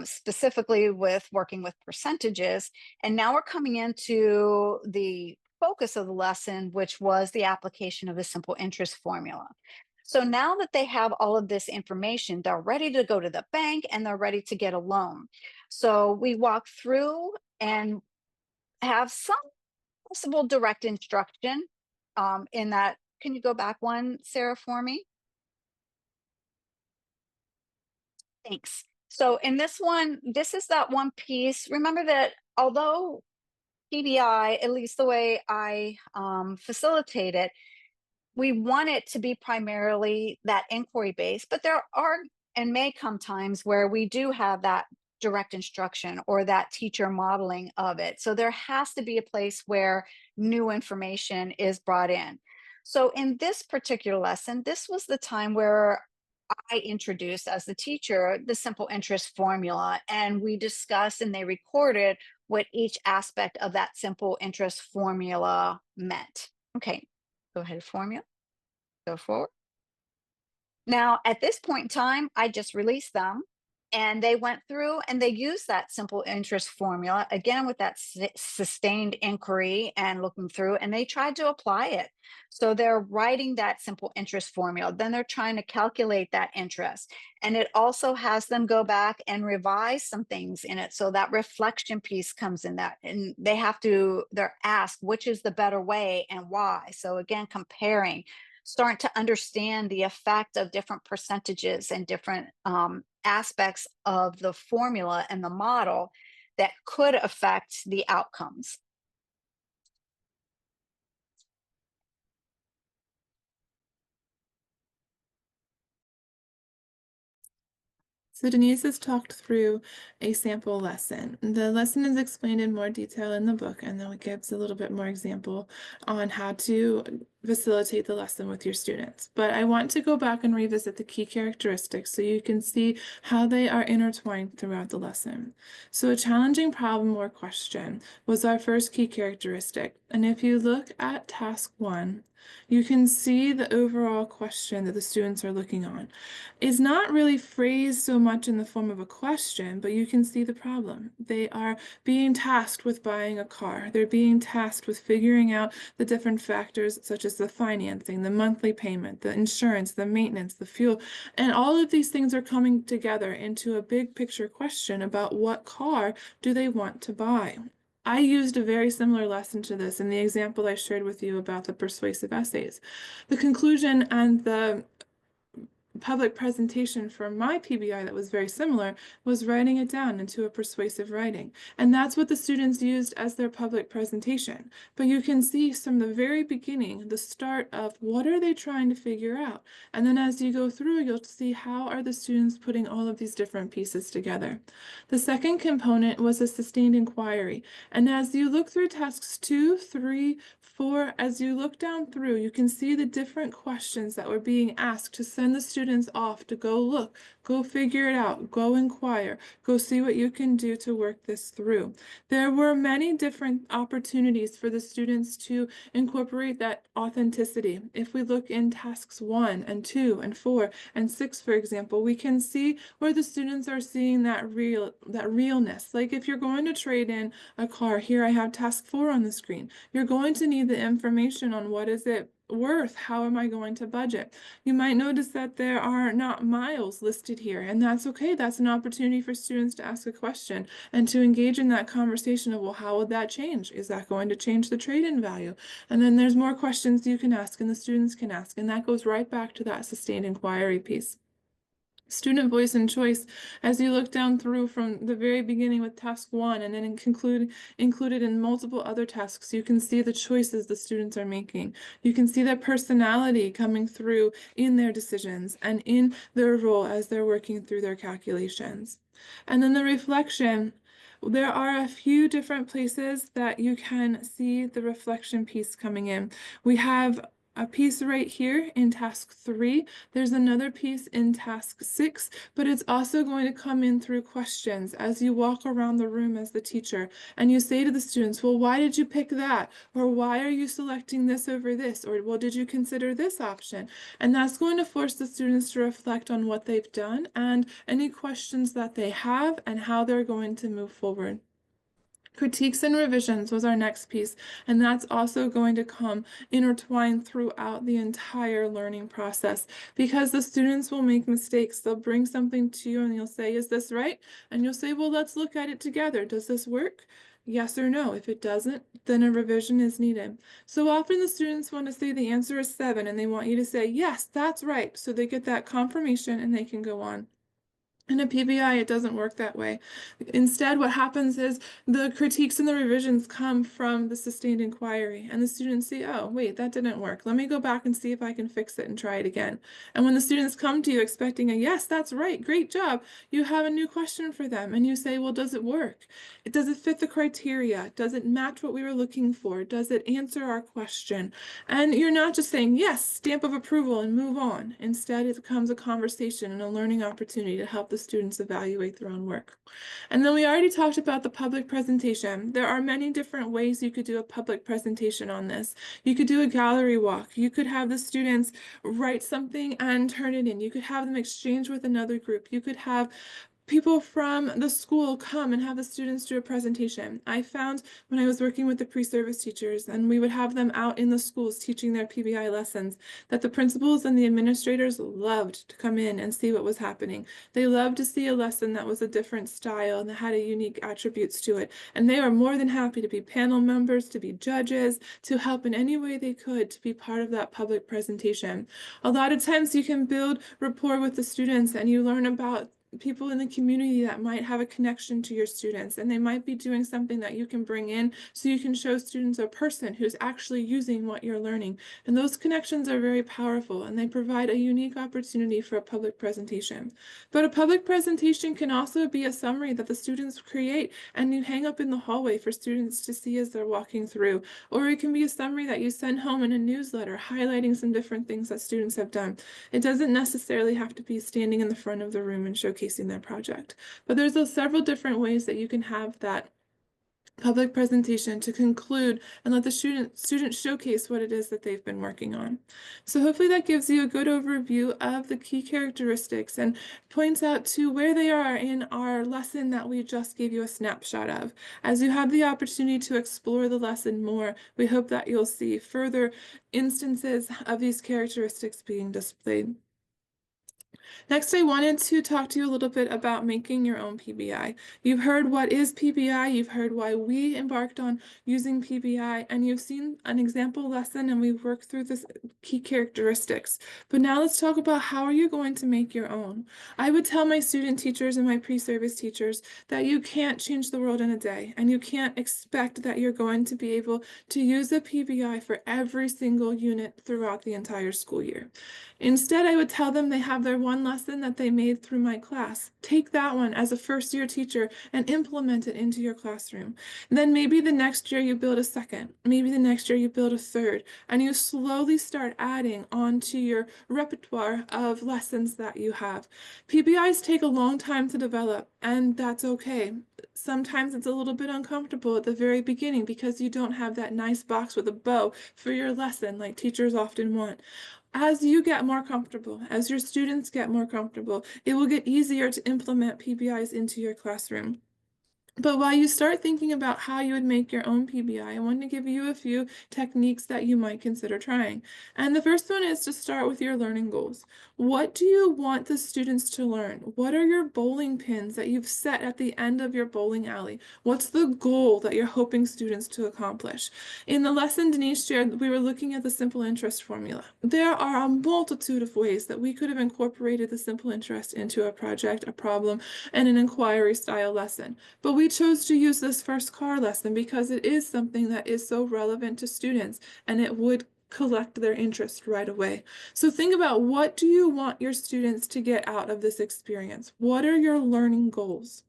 specifically with working with percentages. And now we're coming into the focus of the lesson, which was the application of the simple interest formula. So now that they have all of this information, they're ready to go to the bank and they're ready to get a loan. So we walk through and have some possible direct instruction in that. Can you go back one, Sarah, for me? Thanks. So in this one, this is that one piece. Remember that although PBI, at least the way I facilitate it, we want it to be primarily that inquiry based, but there are and may come times where we do have that direct instruction or that teacher modeling of it. So there has to be a place where new information is brought in. So in this particular lesson, this was the time where I introduced as the teacher the simple interest formula, and we discussed and they recorded what each aspect of that simple interest formula meant. Okay, go ahead, formula, go forward. Now, at this point in time, I just released them and they went through and they used that simple interest formula again with that sustained inquiry and looking through, and they tried to apply it. So they're writing that simple interest formula. Then they're trying to calculate that interest. And it also has them go back and revise some things in it. So that reflection piece comes in that. And they're asked, which is the better way and why? So again, comparing, starting to understand the effect of different percentages and different aspects of the formula and the model that could affect the outcomes. So Denise has talked through a sample lesson. The lesson is explained in more detail in the book, and then it gives a little bit more example on how to facilitate the lesson with your students. But I want to go back and revisit the key characteristics so you can see how they are intertwined throughout the lesson. So a challenging problem or question was our first key characteristic. And if you look at task 1, you can see the overall question that the students are looking on is not really phrased so much in the form of a question, but you can see the problem. They are being tasked with buying a car. They're being tasked with figuring out the different factors such as the financing, the monthly payment, the insurance, the maintenance, the fuel, and all of these things are coming together into a big picture question about what car do they want to buy. I used a very similar lesson to this in the example I shared with you about the persuasive essays. The conclusion and the public presentation for my PBI that was very similar was writing it down into a persuasive writing. And that's what the students used as their public presentation. But you can see from the very beginning, the start of what are they trying to figure out? And then as you go through, you'll see how are the students putting all of these different pieces together. The second component was a sustained inquiry. And as you look through tasks 2, 3, 4, as you look down through, you can see the different questions that were being asked to send the students off to go look, go figure it out, go inquire, go see what you can do to work this through. There were many different opportunities for the students to incorporate that authenticity. If we look in tasks 1 and 2 and 4 and 6, for example, we can see where the students are seeing that realness. Like if you're going to trade in a car, here I have task 4 on the screen. You're going to need the information on what is it worth, how am I going to budget. You might notice that there are not miles listed here, and that's okay. That's an opportunity for students to ask a question and to engage in that conversation of, well, how would that change? Is that going to change the trade-in value? And then there's more questions you can ask and the students can ask, and that goes right back to that sustained inquiry piece. Student voice and choice, as you look down through from the very beginning with task 1 and then included in multiple other tasks, you can see the choices the students are making. You can see their personality coming through in their decisions and in their role as they're working through their calculations. And then the reflection. There are a few different places that you can see the reflection piece coming in. We have a piece right here in task 3. There's another piece in task 6, but it's also going to come in through questions as you walk around the room as the teacher and you say to the students, well, why did you pick that? Or why are you selecting this over this? Or, well, did you consider this option? And that's going to force the students to reflect on what they've done and any questions that they have and how they're going to move forward. Critiques and revisions was our next piece, and that's also going to come intertwined throughout the entire learning process because the students will make mistakes. They'll bring something to you and you'll say, is this right? And you'll say, well, let's look at it together. Does this work? Yes or no. If it doesn't, then a revision is needed. So often the students want to say the answer is 7 and they want you to say, yes, that's right. So they get that confirmation and they can go on. In a PBI, it doesn't work that way. Instead, what happens is the critiques and the revisions come from the sustained inquiry, and the students see, oh, wait, that didn't work. Let me go back and see if I can fix it and try it again. And when the students come to you expecting a yes, that's right, great job, you have a new question for them, and you say, well, does it work? Does it fit the criteria? Does it match what we were looking for? Does it answer our question? And you're not just saying, yes, stamp of approval and move on. Instead, it becomes a conversation and a learning opportunity to help the students evaluate their own work. And then we already talked about the public presentation. There are many different ways you could do a public presentation on this. You could do a gallery walk. You could have the students write something and turn it in. You could have them exchange with another group. You could have people from the school come and have the students do a presentation. I found when I was working with the pre-service teachers and we would have them out in the schools teaching their PBI lessons that the principals and the administrators loved to come in and see what was happening. They loved to see a lesson that was a different style and that had a unique attributes to it. And they are more than happy to be panel members, to be judges, to help in any way they could to be part of that public presentation. A lot of times you can build rapport with the students and you learn about people in the community that might have a connection to your students, and they might be doing something that you can bring in so you can show students a person who's actually using what you're learning. And those connections are very powerful, and they provide a unique opportunity for a public presentation. But a public presentation can also be a summary that the students create and you hang up in the hallway for students to see as they're walking through. Or it can be a summary that you send home in a newsletter highlighting some different things that students have done. It doesn't necessarily have to be standing in the front of the room and showcasing their project. But there's several different ways that you can have that public presentation to conclude and let the students showcase what it is that they've been working on. So hopefully that gives you a good overview of the key characteristics and points out to where they are in our lesson that we just gave you a snapshot of. As you have the opportunity to explore the lesson more, we hope that you'll see further instances of these characteristics being displayed. Next, I wanted to talk to you a little bit about making your own PBI. You've heard what is PBI, you've heard why we embarked on using PBI, and you've seen an example lesson and we've worked through this key characteristics. But now let's talk about how are you going to make your own. I would tell my student teachers and my pre-service teachers that you can't change the world in a day, and you can't expect that you're going to be able to use a PBI for every single unit throughout the entire school year. Instead, I would tell them they have their one lesson that they made through my class. Take that one as a first-year teacher and implement it into your classroom. And then maybe the next year you build a second, maybe the next year you build a third, and you slowly start adding onto your repertoire of lessons that you have. PBIs take a long time to develop, and that's okay. Sometimes it's a little bit uncomfortable at the very beginning because you don't have that nice box with a bow for your lesson like teachers often want. As you get more comfortable, as your students get more comfortable, it will get easier to implement PBIs into your classroom. But while you start thinking about how you would make your own PBI, I want to give you a few techniques that you might consider trying. And the first one is to start with your learning goals. What do you want the students to learn? What are your bowling pins that you've set at the end of your bowling alley? What's the goal that you're hoping students to accomplish? In the lesson Denise shared, we were looking at the simple interest formula. There are a multitude of ways that we could have incorporated the simple interest into a project, a problem, and an inquiry style lesson. But we chose to use this first car lesson because it is something that is so relevant to students and it would collect their interest right away. So think about, what do you want your students to get out of this experience? What are your learning goals?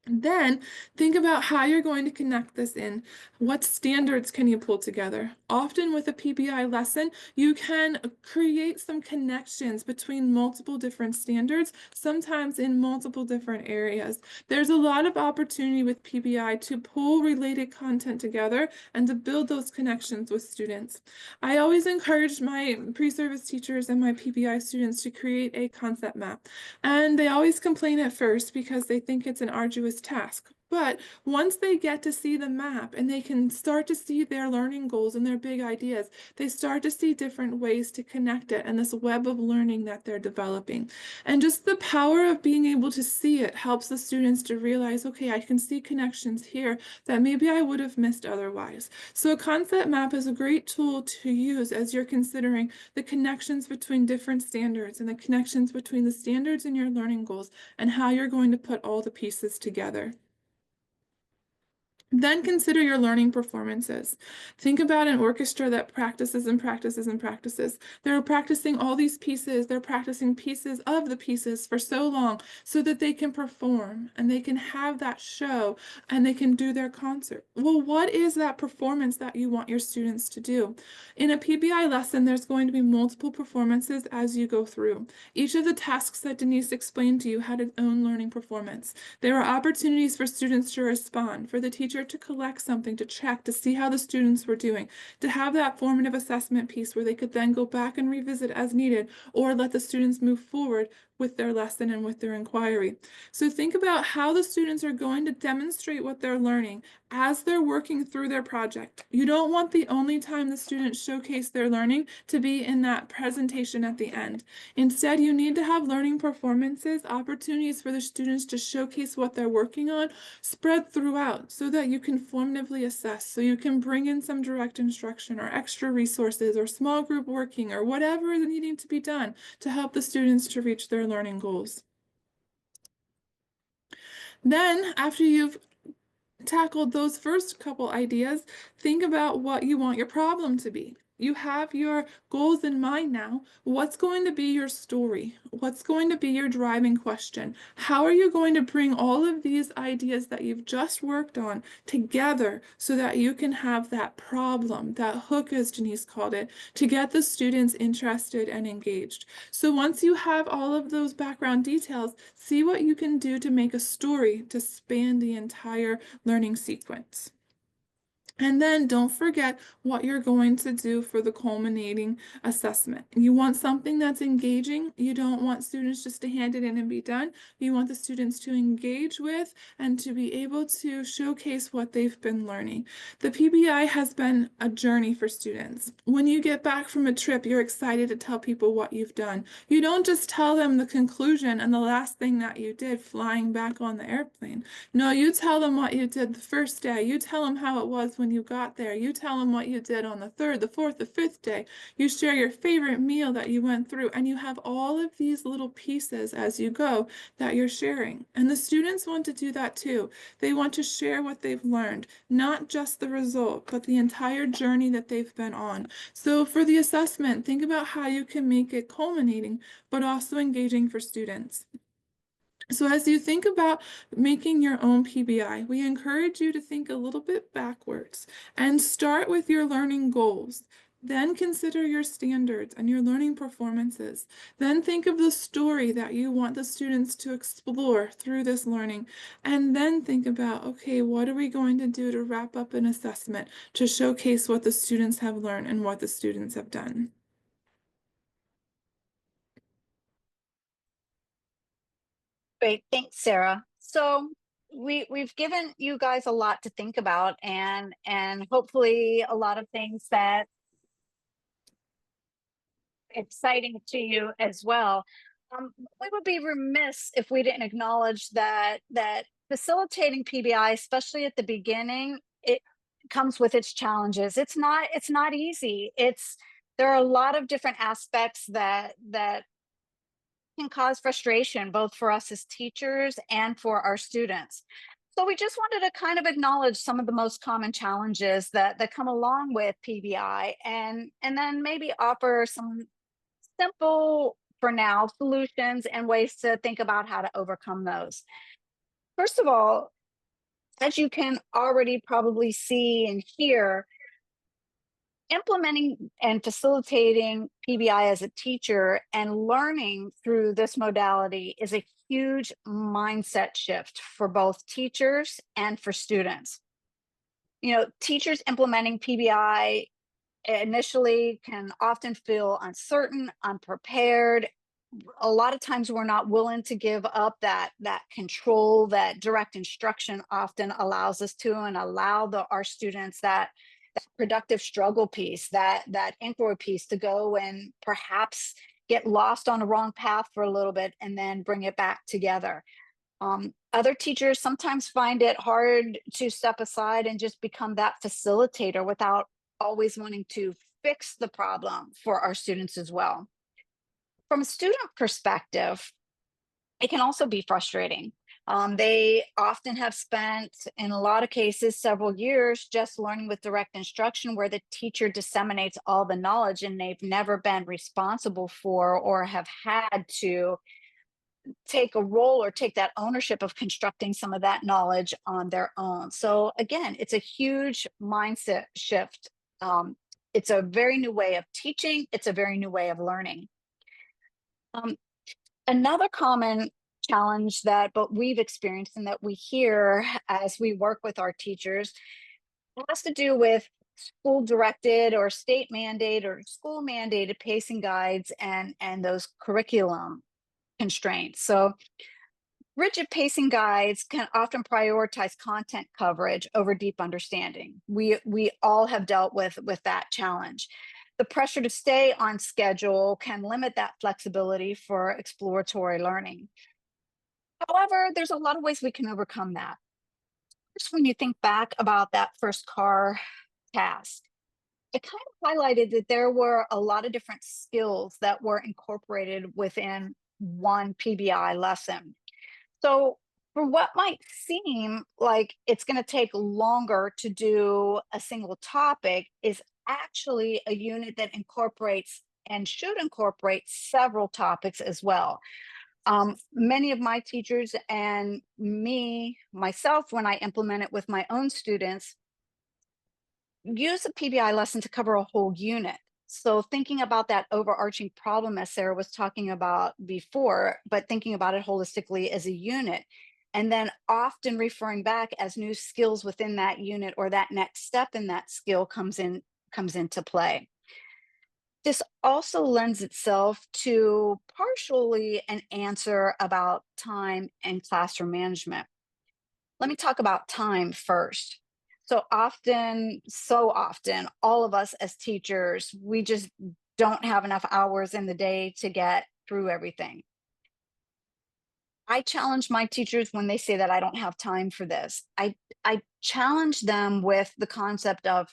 Then think about how you're going to connect this in. What standards can you pull together? Often with a PBI lesson, you can create some connections between multiple different standards, sometimes in multiple different areas. There's a lot of opportunity with PBI to pull related content together and to build those connections with students. I always encourage my pre-service teachers and my PBI students to create a concept map. And they always complain at first because they think it's an arduous task. But once they get to see the map and they can start to see their learning goals and their big ideas, they start to see different ways to connect it and this web of learning that they're developing. And just the power of being able to see it helps the students to realize, okay, I can see connections here that maybe I would have missed otherwise. So a concept map is a great tool to use as you're considering the connections between different standards and the connections between the standards and your learning goals and how you're going to put all the pieces together. Then consider your learning performances. Think about an orchestra that practices and practices and practices. They're practicing all these pieces. They're practicing pieces of the pieces for so long so that they can perform and they can have that show and they can do their concert. Well, what is that performance that you want your students to do? In a PBI lesson, there's going to be multiple performances as you go through. Each of the tasks that Denise explained to you had its own learning performance. There are opportunities for students to respond, for the teacher to collect something, to check, to see how the students were doing, to have that formative assessment piece where they could then go back and revisit as needed, or let the students move forward with their lesson and with their inquiry. So think about how the students are going to demonstrate what they're learning as they're working through their project. You don't want the only time the students showcase their learning to be in that presentation at the end. Instead, you need to have learning performances, opportunities for the students to showcase what they're working on, spread throughout so that you can formatively assess, so you can bring in some direct instruction or extra resources or small group working or whatever is needing to be done to help the students to reach their learning goals. Then, after you've tackled those first couple ideas, think about what you want your problem to be. You have your goals in mind now. What's going to be your story? What's going to be your driving question? How are you going to bring all of these ideas that you've just worked on together so that you can have that problem, that hook, as Denise called it, to get the students interested and engaged? So once you have all of those background details, see what you can do to make a story to span the entire learning sequence. And then don't forget what you're going to do for the culminating assessment. You want something that's engaging. You don't want students just to hand it in and be done. You want the students to engage with and to be able to showcase what they've been learning. The PBI has been a journey for students. When you get back from a trip, you're excited to tell people what you've done. You don't just tell them the conclusion and the last thing that you did flying back on the airplane. No, you tell them what you did the first day. You tell them how it was when you got there. You tell them what you did on the third, the fourth, the fifth day. You share your favorite meal that you went through, and you have all of these little pieces as you go that you're sharing. And the students want to do that too. They want to share what they've learned, not just the result, but the entire journey that they've been on. So for the assessment, think about how you can make it culminating, but also engaging for students. So as you think about making your own PBI, we encourage you to think a little bit backwards and start with your learning goals. Then consider your standards and your learning performances. Then think of the story that you want the students to explore through this learning. And then think about, okay, what are we going to do to wrap up an assessment to showcase what the students have learned and what the students have done? Great, thanks, Sarah. So we've given you guys a lot to think about, and hopefully a lot of things that exciting to you as well. We would be remiss if we didn't acknowledge that facilitating PBI, especially at the beginning, it comes with its challenges. It's not easy. There are a lot of different aspects that can cause frustration, both for us as teachers and for our students. So we just wanted to kind of acknowledge some of the most common challenges that come along with PBI, and then maybe offer some simple, for now, solutions and ways to think about how to overcome those. First of all, as you can already probably see and hear, implementing and facilitating PBI as a teacher and learning through this modality is a huge mindset shift for both teachers and for students. You know, teachers implementing PBI initially can often feel uncertain, unprepared. A lot of times we're not willing to give up that control that direct instruction often allows us to, and allow our students that productive struggle piece, that inquiry piece, to go and perhaps get lost on the wrong path for a little bit and then bring it back together. Other teachers sometimes find it hard to step aside and just become that facilitator without always wanting to fix the problem for our students as well. From a student perspective, it can also be frustrating. They often have spent, in a lot of cases, several years just learning with direct instruction, where the teacher disseminates all the knowledge and they've never been responsible for or have had to take a role or take that ownership of constructing some of that knowledge on their own. So again, it's a huge mindset shift. It's a very new way of teaching. It's a very new way of learning. Um, Another common challenge that but we've experienced and that we hear as we work with our teachers has to do with school directed or state mandate or school mandated pacing guides and those curriculum constraints. So rigid pacing guides can often prioritize content coverage over deep understanding. We all have dealt with that challenge. The pressure to stay on schedule can limit that flexibility for exploratory learning. However, there's a lot of ways we can overcome that. First, when you think back about that first car task, it kind of highlighted that there were a lot of different skills that were incorporated within one PBI lesson. So For what might seem like it's going to take longer to do a single topic is actually a unit that incorporates and should incorporate several topics as well. Many of my teachers and me, myself, when I implement it with my own students, use a PBI lesson to cover a whole unit. So thinking about that overarching problem, as Sarah was talking about before, but thinking about it holistically as a unit, and then often referring back as new skills within that unit or that next step in that skill comes into play. This also lends itself to partially an answer about time and classroom management. Let me talk about time first. So often, all of us as teachers, we just don't have enough hours in the day to get through everything. I challenge my teachers when they say that I don't have time for this. I challenge them with the concept of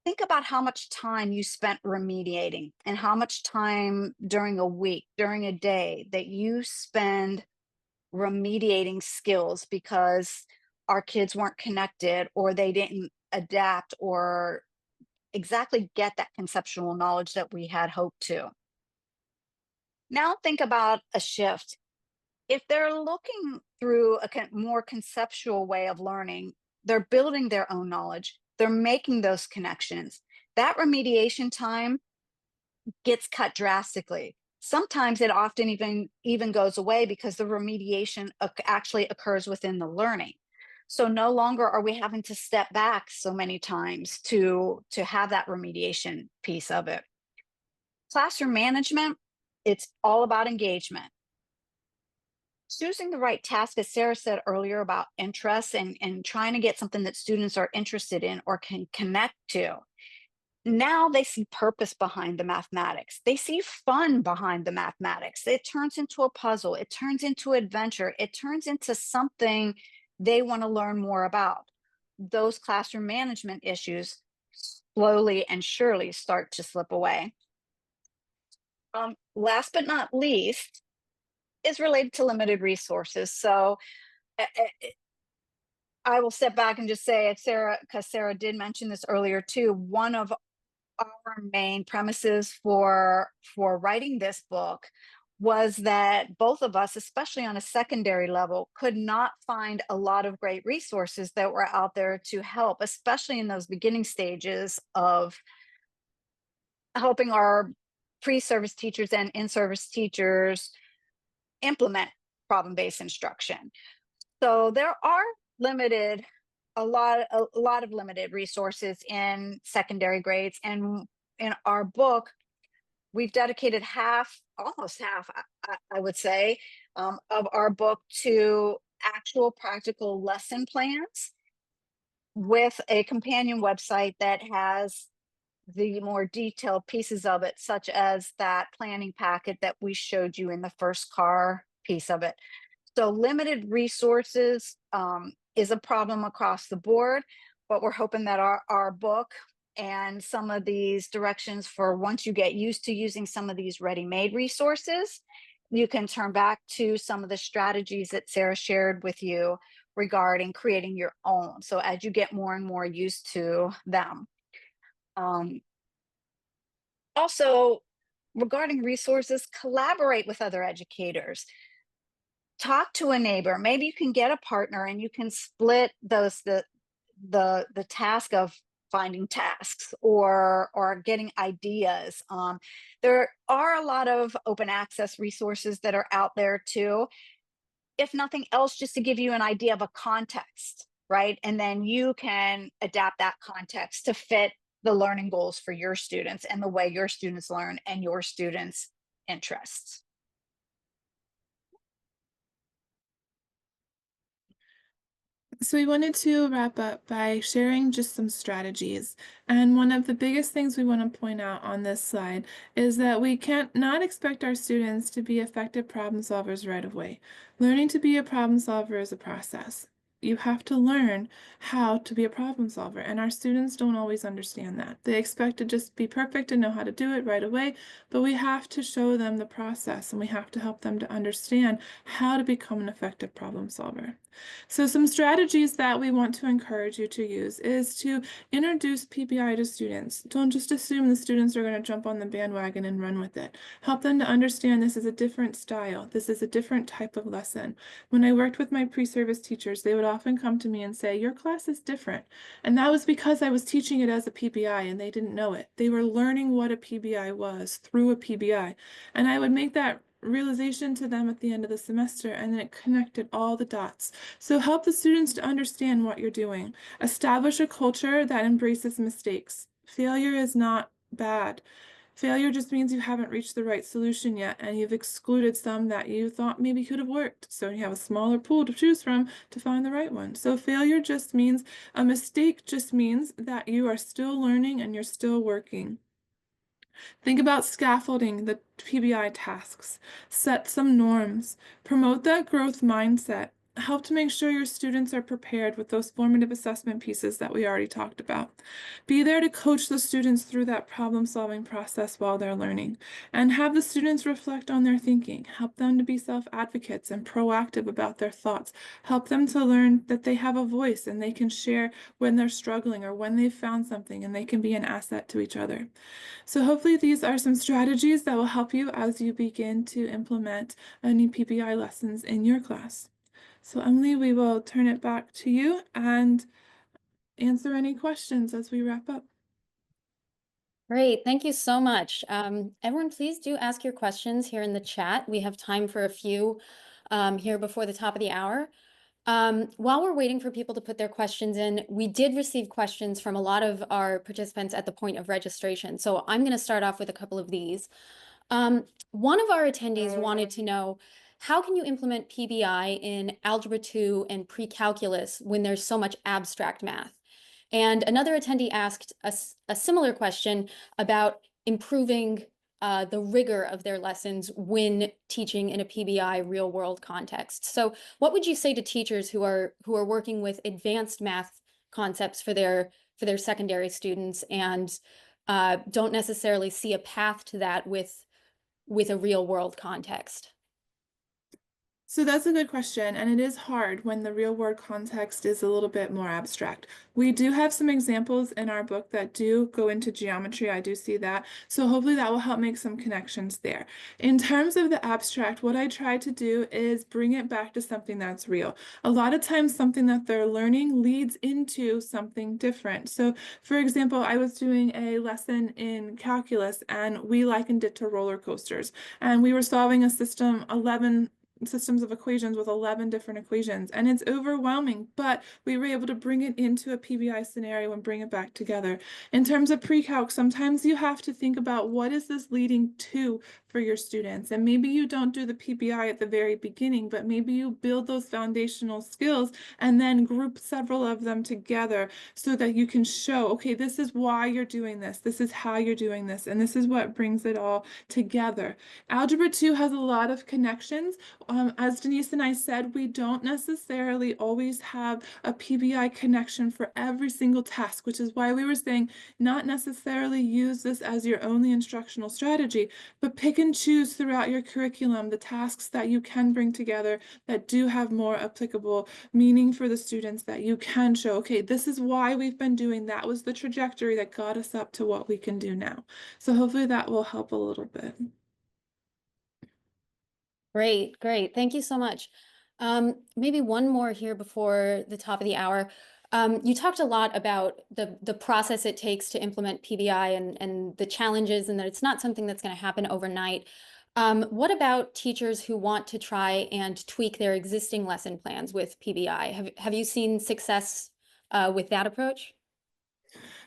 think about how much time you spent remediating and how much time during a week, during a day that you spend remediating skills because our kids weren't connected or they didn't adapt or exactly get that conceptual knowledge that we had hoped to. Now think about a shift. If they're looking through a more conceptual way of learning, they're building their own knowledge, they're making those connections. That remediation time gets cut drastically. Sometimes it often even goes away because the remediation actually occurs within the learning. So no longer are we having to step back so many times to have that remediation piece of it. Classroom management, it's all about engagement. Choosing the right task, as Sarah said earlier about interests and trying to get something that students are interested in or can connect to. Now they see purpose behind the mathematics. They see fun behind the mathematics. It turns into a puzzle. It turns into adventure. It turns into something they want to learn more about. Those classroom management issues slowly and surely start to slip away. Last but not least is related to limited resources. So I will step back and just say, Sarah, because Sarah did mention this earlier too, one of our main premises for writing this book was that both of us, especially on a secondary level, could not find a lot of great resources that were out there to help, especially in those beginning stages of helping our pre-service teachers and in-service teachers implement problem-based instruction. So there are limited a lot of limited resources in secondary grades, and in our book we've dedicated almost half, I would say, of our book to actual practical lesson plans with a companion website that has the more detailed pieces of it, such as that planning packet that we showed you in the first car piece of it. So limited resources is a problem across the board, but we're hoping that our book and some of these directions for once you get used to using some of these ready-made resources, you can turn back to some of the strategies that Sarah shared with you regarding creating your own. So as you get more and more used to them. Um, Also, regarding resources, collaborate with other educators. Talk to a neighbor. Maybe you can get a partner and you can split the task of finding tasks or getting ideas. There are a lot of open access resources that are out there too. If nothing else, just to give you an idea of a context, right? And then you can adapt that context to fit the learning goals for your students and the way your students learn and your students' interests. So we wanted to wrap up by sharing just some strategies. And one of the biggest things we want to point out on this slide is that we can't not expect our students to be effective problem solvers right away. Learning to be a problem solver is a process. You have to learn how to be a problem solver, and our students don't always understand that. They expect to just be perfect and know how to do it right away, but we have to show them the process and we have to help them to understand how to become an effective problem solver. So some strategies that we want to encourage you to use is to introduce PBI to students. Don't just assume the students are going to jump on the bandwagon and run with it. Help them to understand this is a different style. This is a different type of lesson. When I worked with my pre-service teachers, they would often come to me and say, your class is different. And that was because I was teaching it as a PBI and they didn't know it. They were learning what a PBI was through a PBI. And I would make that realization to them at the end of the semester, and then it connected all the dots. So help the students to understand what you're doing. Establish a culture that embraces mistakes. Failure is not bad. Failure just means you haven't reached the right solution yet, and you've excluded some that you thought maybe could have worked. So you have a smaller pool to choose from to find the right one. So failure just means, a mistake just means that you are still learning and you're still working. Think about scaffolding the PBI tasks. Set some norms. Promote that growth mindset. Help to make sure your students are prepared with those formative assessment pieces that we already talked about. Be there to coach the students through that problem-solving process while they're learning. And have the students reflect on their thinking. Help them to be self-advocates and proactive about their thoughts. Help them to learn that they have a voice and they can share when they're struggling or when they've found something, and they can be an asset to each other. So hopefully these are some strategies that will help you as you begin to implement any PBI lessons in your class. So Emily, we will turn it back to you and answer any questions as we wrap up. Great, thank you so much. Everyone, please do ask your questions here in the chat. We have time for a few here before the top of the hour. While we're waiting for people to put their questions in, we did receive questions from a lot of our participants at the point of registration. So I'm going to start off with a couple of these. One of our attendees wanted to know, how can you implement PBI in Algebra 2 and pre-calculus when there's so much abstract math? And another attendee asked a similar question about improving the rigor of their lessons when teaching in a PBI real world context. So what would you say to teachers who are working with advanced math concepts for their secondary students and don't necessarily see a path to that with a real world context? So that's a good question, and it is hard when the real world context is a little bit more abstract. We do have some examples in our book that do go into geometry. I do see that. So hopefully that will help make some connections there. In terms of the abstract, what I try to do is bring it back to something that's real. A lot of times something that they're learning leads into something different. So for example, I was doing a lesson in calculus and we likened it to roller coasters. And we were solving a system, 11 systems of equations with 11 different equations, and it's overwhelming, but we were able to bring it into a PBI scenario and bring it back together. In terms of pre-calc, sometimes you have to think about what is this leading to for your students, and maybe you don't do the PBI at the very beginning, but maybe you build those foundational skills and then group several of them together so that you can show, okay, this is why you're doing this is how you're doing this, and this is what brings it all together. Algebra 2 has a lot of connections. As Denise and I said, we don't necessarily always have a PBI connection for every single task, which is why we were saying not necessarily use this as your only instructional strategy, but pick and choose throughout your curriculum the tasks that you can bring together that do have more applicable meaning for the students, that you can show, okay, this is why we've been doing that, was the trajectory that got us up to what we can do now. So hopefully that will help a little bit. Great, great. Thank you so much. Maybe one more here before the top of the hour. You talked a lot about the process it takes to implement PBI and the challenges, and that it's not something that's going to happen overnight. What about teachers who want to try and tweak their existing lesson plans with PBI? Have you seen success with that approach?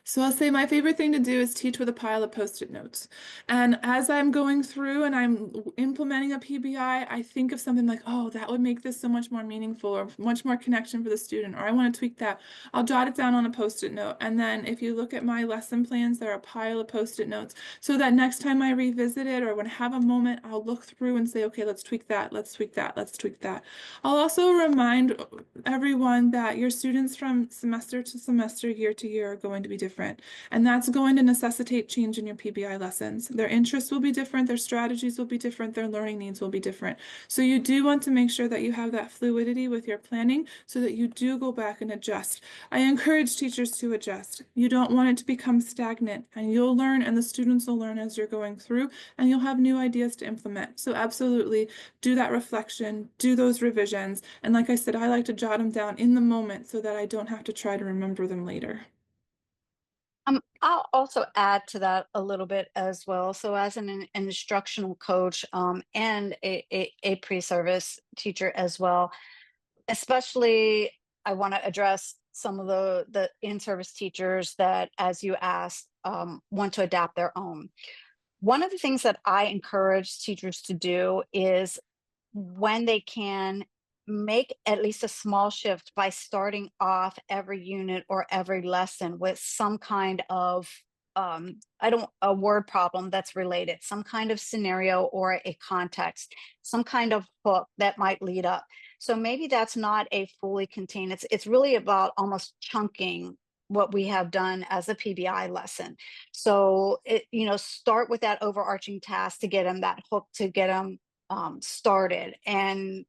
So I'll say my favorite thing to do is teach with a pile of Post-it notes. And as I'm going through and I'm implementing a PBI, I think of something like, oh, that would make this so much more meaningful or much more connection for the student, or I want to tweak that. I'll jot it down on a Post-it note. And then if you look at my lesson plans, there are a pile of Post-it notes so that next time I revisit it or when I have a moment, I'll look through and say, okay, let's tweak that, let's tweak that, let's tweak that. I'll also remind everyone that your students from semester to semester, year to year are going to be different. different. And that's going to necessitate change in your PBI lessons. Their interests will be different, their strategies will be different, their learning needs will be different. So you do want to make sure that you have that fluidity with your planning so that you do go back and adjust. I encourage teachers to adjust. You don't want it to become stagnant, and you'll learn and the students will learn as you're going through, and you'll have new ideas to implement. So absolutely do that reflection, do those revisions. And like I said, I like to jot them down in the moment so that I don't have to try to remember them later. I'll also add to that a little bit as well. So, as an instructional coach and a pre-service teacher as well, especially I want to address some of the in-service teachers that, as you asked, want to adapt their own. One of the things that I encourage teachers to do is when they can make at least a small shift by starting off every unit or every lesson with some kind of I don't a word problem that's related, some kind of scenario or a context, some kind of hook that might lead up. So maybe that's not a fully contained, it's really about almost chunking what we have done as a PBI lesson. So start with that overarching task to get them that hook, to get them started, and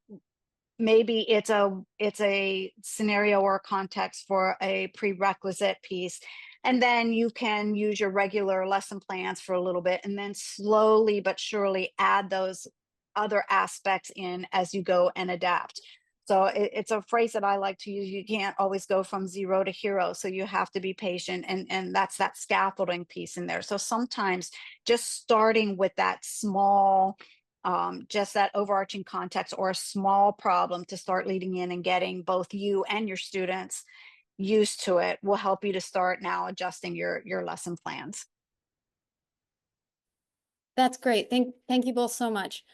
maybe it's a scenario or a context for a prerequisite piece, and then you can use your regular lesson plans for a little bit, and then slowly but surely add those other aspects in as you go and adapt. So it's a phrase that I like to use: you can't always go from zero to hero, so you have to be patient, and that's that scaffolding piece in there. So sometimes just starting with that small, just that overarching context or a small problem to start leading in and getting both you and your students used to it will help you to start now adjusting your lesson plans. That's great. Thank you both so much.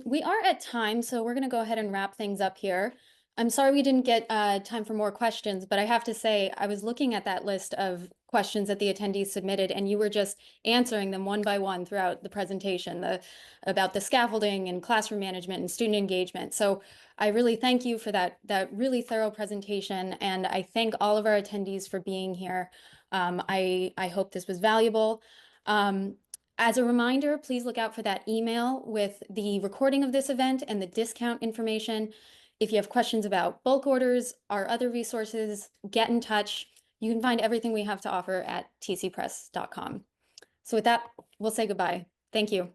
We are at time, so we're going to go ahead and wrap things up here. I'm sorry we didn't get time for more questions, but I have to say I was looking at that list of questions that the attendees submitted, and you were just answering them one by one throughout the presentation, about the scaffolding and classroom management and student engagement. So I really thank you for that really thorough presentation, and I thank all of our attendees for being here. I hope this was valuable. As a reminder, please look out for that email with the recording of this event and the discount information. If you have questions about bulk orders, our other resources, get in touch. You can find everything we have to offer at tcpress.com. So with that, we'll say goodbye. Thank you.